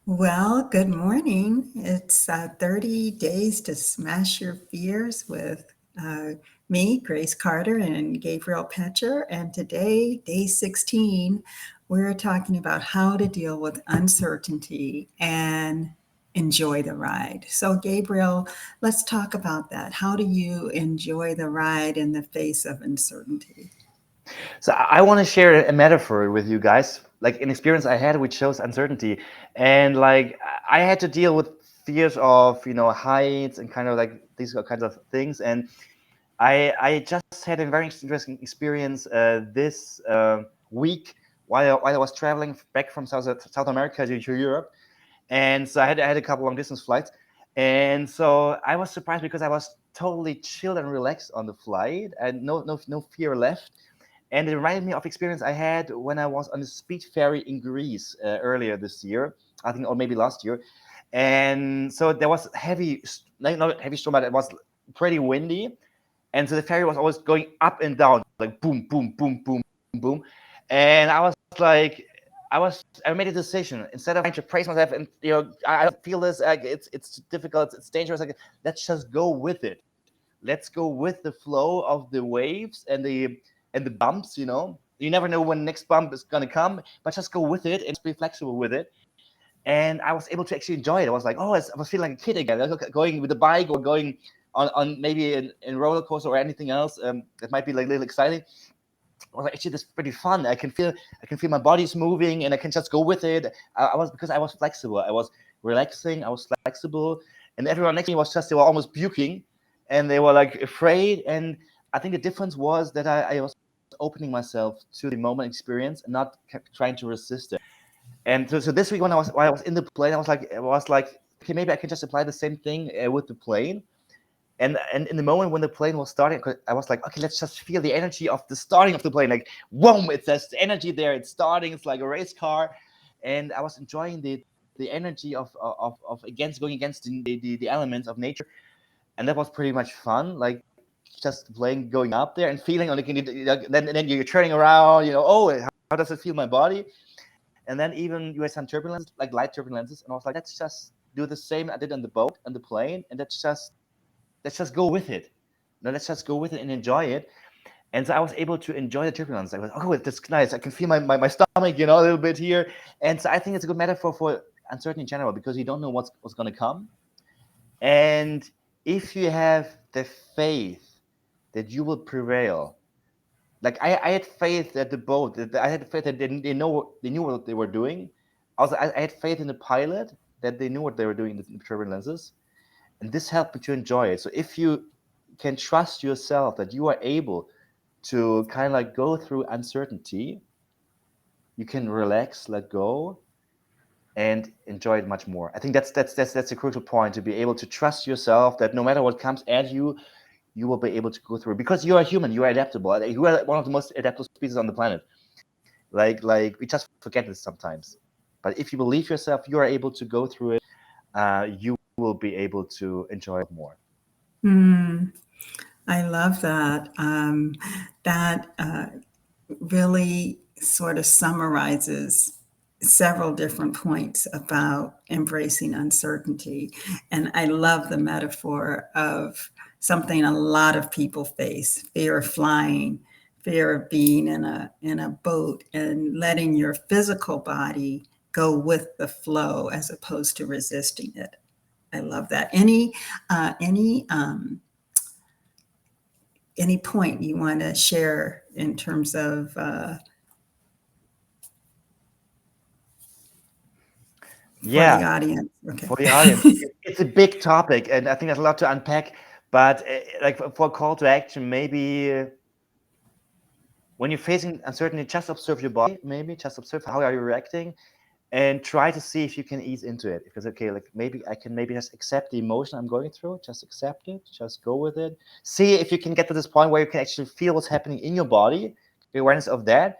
Well, good morning. It's 30 days to smash your fears with uh, me, Grace Carter, and Gabriel Pecher. And today, day 16, we're talking about how to deal with uncertainty and enjoy the ride. So, Gabriel, let's talk about that. How do you enjoy the ride in the face of uncertainty? So I want to share a metaphor with you guys, like an experience I had which shows uncertainty, and like I had to deal with fears of heights and kind of like these kinds of things, and I just had a very interesting experience this week while I was traveling back from South America to Europe, and so I had a couple long distance flights, and so I was surprised because I was totally chilled and relaxed on the flight, and no fear left. And it reminded me of experience I had when I was on the speed ferry in Greece earlier this year, I think, or maybe last year. And so there was heavy, like not heavy storm, but it was pretty windy, and so the ferry was always going up and down, like boom, boom, boom, boom, boom. And I was like, I made a decision instead of trying to praise myself and I feel this, it's difficult, it's dangerous. Like, let's just go with it. Let's go with the flow of the waves and the bumps. You never know when the next bump is gonna come, but just go with it and just be flexible with it. And I was able to actually enjoy it. I was like, oh, I was feeling like a kid again, like going with the bike or going on maybe in roller coaster or anything else that might be like a little exciting. I was like, actually, this is pretty fun. I can feel my body's moving, and I can just go with it. Because I was flexible. I was relaxing. I was flexible, and everyone next to me they were almost puking, and they were like afraid. And I think the difference was that I was opening myself to the moment experience and not kept trying to resist it. And so this week when I was in the plane, I was like, okay, maybe I can just apply the same thing with the plane. And in the moment when the plane was starting, I was like, okay, let's just feel the energy of the starting of the plane. Like, whoa, it says the energy there. It's starting. It's like a race car, and I was enjoying the energy of going against the elements of nature, and that was pretty much fun. Like just playing, going up there and feeling like then you're turning around. Oh, how does it feel my body? And then even you had some turbulence, like light turbulences, and I was like, let's just do the same I did on the boat and the plane, and let's just go with it. Let's just go with it and enjoy it. And so I was able to enjoy the turbulence. I was, oh, that's nice. I can feel my stomach, a little bit here. And so I think it's a good metaphor for uncertainty in general because you don't know what's going to come. And if you have the faith that you will prevail, like I had faith that the boat, I had faith that they knew what they were doing. Also, I had faith in the pilot that they knew what they were doing in the turbulences, and this helped me to enjoy it. So if you can trust yourself that you are able to kind of like go through uncertainty, you can relax, let go, and enjoy it much more. I think that's a crucial point, to be able to trust yourself that no matter what comes at you, you will be able to go through it because you are human, you are adaptable. You are one of the most adaptable species on the planet. Like we just forget this sometimes. But if you believe yourself, you are able to go through it. You will be able to enjoy it more. Hmm. I love that. That really sort of summarizes several different points about embracing uncertainty. And I love the metaphor of something a lot of people face: fear of flying, fear of being in a boat and letting your physical body go with the flow as opposed to resisting it. I love that. Any point you want to share in terms of for the Yeah, audience? Okay. for the audience, it's a big topic, and I think there's a lot to unpack. But like for a call to action, maybe when you're facing uncertainty, just observe your body. Maybe just observe how are you reacting, and try to see if you can ease into it. Because okay, like maybe I can maybe just accept the emotion I'm going through. Just accept it. Just go with it. See if you can get to this point where you can actually feel what's happening in your body, the awareness of that,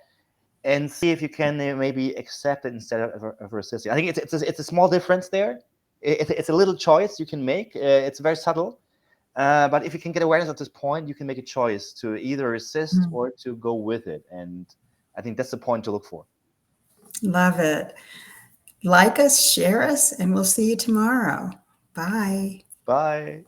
and see if you can maybe accept it instead of resisting. I think it's a small difference there. It's a little choice you can make. It's very subtle. But if you can get awareness at this point, you can make a choice to either resist or to go with it. And I think that's the point to look for. Love it. Like us, share us, and we'll see you tomorrow. Bye. Bye.